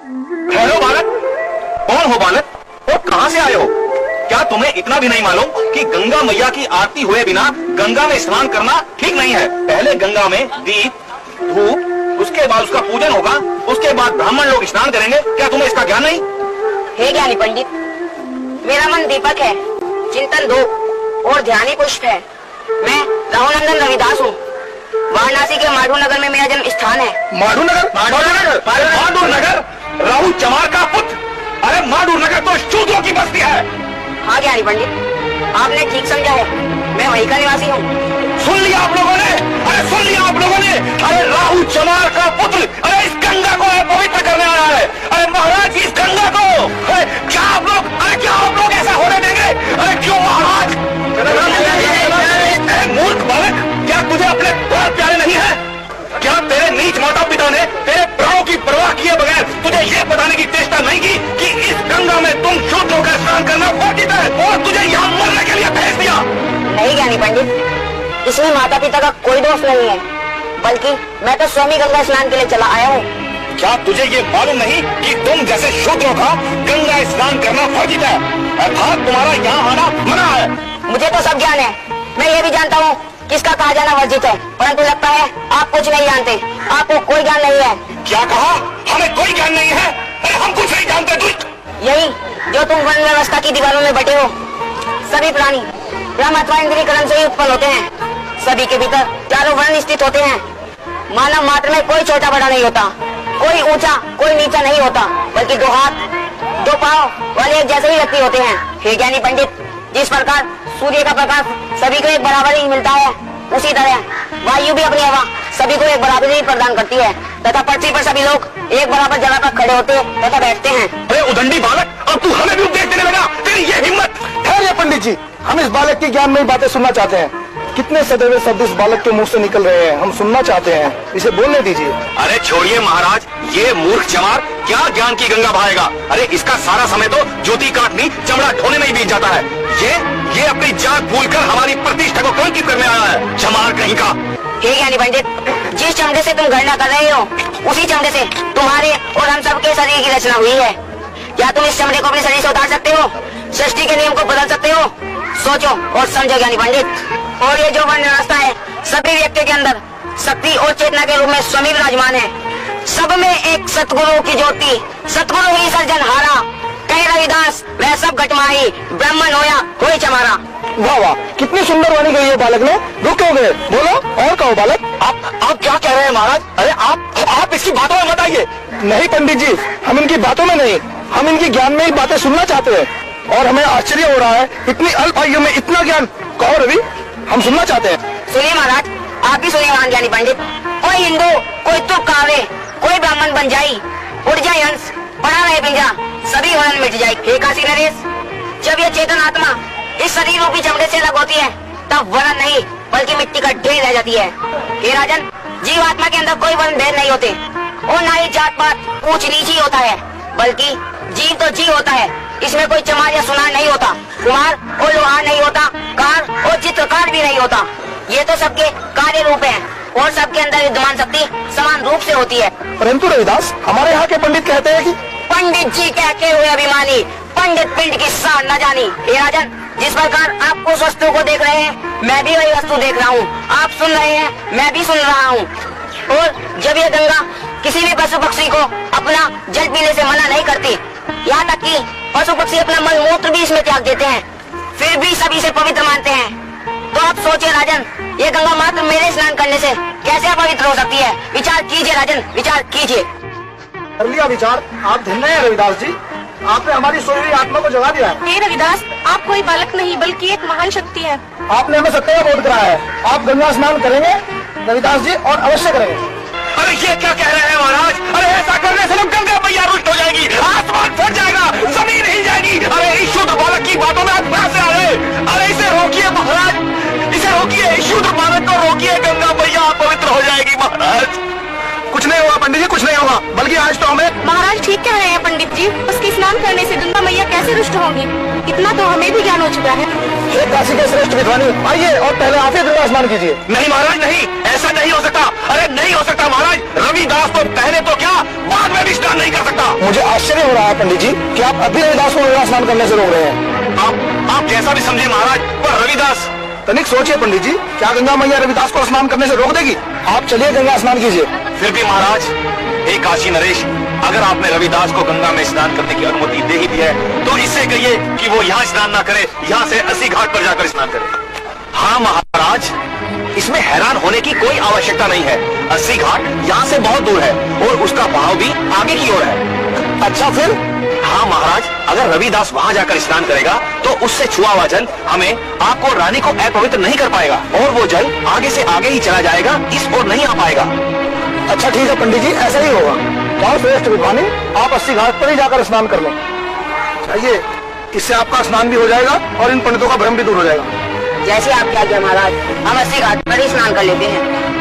Hello बालक, कौन हो बालक और कहां से आए हो? क्या तुम्हें इतना भी नहीं मालूम कि गंगा मैया की आरती हुए बिना गंगा में स्नान करना ठीक नहीं है? पहले गंगा में दीप, धूप, उसके बाद उसका पूजन होगा, उसके बाद ब्राह्मण लोग स्नान करेंगे। क्या तुम्हें इसका ज्ञान नहीं? हे ज्ञानी पंडित, मेरा मन दीपक है, चिंतन धूप और ध्यान ही पुष्प है। मैं राहुनंदन रविदास हूँ। वाराणसी के माधु नगर में मेरा जन्म स्थान है। माधु नगर? माधु नगर? राहु चमार का पुत्र? अरे माधु नगर तो शूद्रों की बस्ती है। हाँ ज्ञानी पंडित, आपने ठीक समझा है, मैं वहीं का निवासी हूँ। सुन लिया आप लोगों ने? अरे सुन लिया आप लोगों ने? अरे राहु चमार का पुत्र, अरे इस गंगा को पवित्र करने आया है। अरे महाराज इस गंगा को क्या आप लोग ऐसा होने देंगे? अरे क्यों महाराज? मूर्ख बालक, क्या तुझे अपने प्राण प्यारे नहीं है? क्या तेरे नीच माता पिता ने तेरे प्राणों की परवाह किए बगैर तुझे ये बताने की चेष्टा नहीं की कि इस गंगा में तुम शूद्रों का स्नान करना वर्जित है और तुझे यहाँ मरने के लिए भेज दिया? नहीं ज्ञानी पंडित, इसमें माता पिता का कोई दोष नहीं है, बल्कि मैं तो स्वामी गंगा स्नान के लिए चला आया हूँ। क्या तुझे ये मालूम नहीं कि तुम जैसे शूद्रों का गंगा स्नान करना वर्जित है, अर्थात तुम्हारा यहाँ आना मना है? मुझे तो सब ज्ञान है, मैं ये भी जानता हूँ किसका कहा जाना वर्जित है, परंतु लगता है आप कुछ नहीं जानते, आपको कोई ज्ञान नहीं है। क्या कहा? हमें कोई ज्ञान नहीं है? अरे हम कुछ नहीं जानते दुष्ट। यही जो तुम वन व्यवस्था की दीवारों में बटे हो। सभी प्राणी ब्रह्म अथवा इंद्रियकरण से ही उत्पन्न होते हैं। सभी के भीतर चारों वर्ण स्थित होते हैं। मानव मात्र में कोई छोटा बड़ा नहीं होता, कोई ऊंचा कोई नीचा नहीं होता, बल्कि दो हाथ दो पांव वाले एक जैसे ही व्यक्ति होते हैं। हे ज्ञानी पंडित, जिस प्रकार सूर्य का प्रकाश सभी को एक बराबर ही मिलता है, उसी तरह वायु भी अपनी हवा सभी को एक बराबर ही प्रदान करती है तथा पृथ्वी पर सभी लोग एक बराबर जगह पर खड़े होते तथा बैठते हैं। अरे उदंडी बालक, अब तू हमें भी उपदेश देने लगा? तेरी ये हिम्मत! ठहरिए पंडित जी, हम इस बालक की ज्ञानमयी बातें सुनना चाहते हैं। कितने सदैव शब्द इस बालक के मुंह से निकल रहे हैं, हम सुनना चाहते हैं, इसे बोलने दीजिए। अरे छोड़िए महाराज, ये मूर्ख चमार क्या ज्ञान की गंगा बहाएगा? अरे इसका सारा समय तो ज्योति काटनी चमड़ा ढोने में ही बीत जाता है। ये अपनी जात भूलकर हमारी प्रतिष्ठा को कलंकित करने आया है, चमार कहीं का। हे ज्ञानी पंडित, जिस चमड़े से तुम गणना कर रहे हो, उसी चमड़े से तुम्हारे और हम सब के शरीर की रचना हुई है। क्या तुम इस चमड़े को अपने शरीर से उतार सकते हो? सृष्टि के नियम को बदल सकते हो? सोचो और समझो ज्ञानी पंडित। और ये जो वर्ण व्यवस्था है, सभी व्यक्ति के अंदर शक्ति और चेतना के रूप में स्वयं विराजमान है। सब में एक सतगुरु की ज्योति, सतगुरु ही सर्जनहारा। कह रविदास वह सब घटमाही, ब्राह्मण होया कोई चमारा। वाह वाह, कितनी सुंदर वाणी कही है बालक ने। रुक क्यों गए? बोलो और कहो बालक। आप क्या कह रहे हैं महाराज? अरे आप इसकी बातों में मत आइए। नहीं पंडित जी, हम इनकी बातों में नहीं, हम इनकी ज्ञान में ही बातें सुनना चाहते हैं और हमें आश्चर्य हो रहा है, इतनी अल्प आयु में इतना ज्ञान। कहो रवि, हम सुनना चाहते हैं। सुनिए महाराज, आप भी सुनिए महान ज्ञानी पंडित। कोई हिंदू कोई तुक कावे, कोई ब्राह्मण बन जाई, उड़ जाए हंस पड़ा रहे पिंजरा, सभी वर्ण मिट जाए। हे काशी नरेश, जब ये चेतन आत्मा इस शरीर रूपी चमड़े से अलग होती है, तब वर्ण नहीं बल्कि मिट्टी का ढेर रह जाती है। हे राजन, जीव आत्मा के अंदर कोई वर्ण भेद नहीं होते और न ही जात पात ऊंच नीच ही होता है, बल्कि जीव तो जीव होता है। इसमें कोई चमार या सुनार नहीं होता, कुम्हार और लोहार नहीं होता, कार और चित्रकार भी नहीं होता। ये तो सबके कार्य रूप है और सबके अंदर विद्यमान शक्ति समान रूप से होती है। परंतु रविदास, हमारे यहाँ के पंडित कहते हैं कि पंडित जी कहते हुए अभिमानी, पंडित पिंड की सार न जानी। हे राजन, जिस प्रकार आप उस वस्तु को देख रहे हैं, मैं भी वही वस्तु देख रहा हूँ। आप सुन रहे हैं, मैं भी सुन रहा हूँ। और जब ये गंगा किसी भी पशु पक्षी को अपना जल पीने से मना नहीं करती, यहाँ तक कि पशु पक्षी अपना मल मूत्र भी इसमें त्याग देते हैं, फिर भी सभी से पवित्र मानते हैं। तो आप सोचिए राजन, ये गंगा मात्र मेरे स्नान करने से कैसे अपवित्र हो सकती है? विचार कीजिए राजन, विचार कीजिए। कर लिया विचार। आप धन्य हैं रविदास जी, आपने हमारी सोई हुई आत्मा को जगा दिया है। हे रविदास, आप कोई बालक नहीं बल्कि एक महान शक्ति है। आपने हमें सत्य का बोध कराया है। आप गंगा स्नान करेंगे रविदास जी, और अवश्य करेंगे। अरे ये क्या कह रहे हैं महाराज? अरे ऐसा करने से तो गंगा मैया रुष्ट हो जाएगी, आसमान फट जाएगा, जमीन हिल जाएगी। अरे इस शुद्ध बालक की बातों में आप कहां से आ रहे? अरे इसे रोकिए महाराज, इसे रोकिए, इस शुद्ध बालक को रोकिए। गंगा मैया पवित्र हो जाएगी महाराज। कुछ नहीं होगा पंडित जी, कुछ नहीं होगा, बल्कि आज तो हमें। महाराज ठीक कह रहे हैं पंडित जी, उसके स्नान करने से गंगा मैया कैसे रुष्ट होंगी, इतना तो हमें भी ज्ञान हो चुका है। हे काशी के श्रेष्ठ विद्वानी, आइए और पहले आप ही गंगा स्नान कीजिए। नहीं महाराज नहीं, ऐसा नहीं हो सकता। अरे नहीं हो सकता महाराज, रविदास तो पहले तो क्या बाद में भी स्नान नहीं कर सकता। मुझे आश्चर्य हो रहा है पंडित जी कि आप अभी रविदास को गंगा स्नान करने से रोक रहे हैं। आप जैसा भी समझे महाराज, पर रविदास। तनिक सोचिए पंडित जी, क्या गंगा मैया रविदास को स्नान करने से रोक देगी? आप चलिए गंगा स्नान कीजिए। फिर भी महाराज, हे काशी नरेश, अगर आपने रविदास को गंगा में स्नान करने की अनुमति दे ही दी है तो इससे कहिए कि वो यहाँ स्नान ना करे, यहाँ से 80 घाट पर जाकर स्नान करे। हाँ महाराज, इसमें हैरान होने की कोई आवश्यकता नहीं है। 80 घाट यहाँ से बहुत दूर है और उसका बहाव भी आगे की ओर है। अच्छा फिर? हाँ महाराज, अगर रविदास वहाँ जाकर स्नान करेगा तो उससे छुआ हुआ जल हमें, आपको, रानी को अपवित्र नहीं कर पाएगा और वो जल आगे से आगे ही चला जाएगा, इस ओर नहीं आ पाएगा। अच्छा ठीक है पंडित जी, ऐसा ही होगा। बहुत श्रेष्ठ विद्वानी, आप 80 घाट पर ही जाकर स्नान कर लें। चाहिए, इससे आपका स्नान भी हो जाएगा और इन पंडितों का भ्रम भी दूर हो जाएगा। जैसे आपकी आज्ञा महाराज, हम 80 घाट पर ही स्नान कर लेते हैं।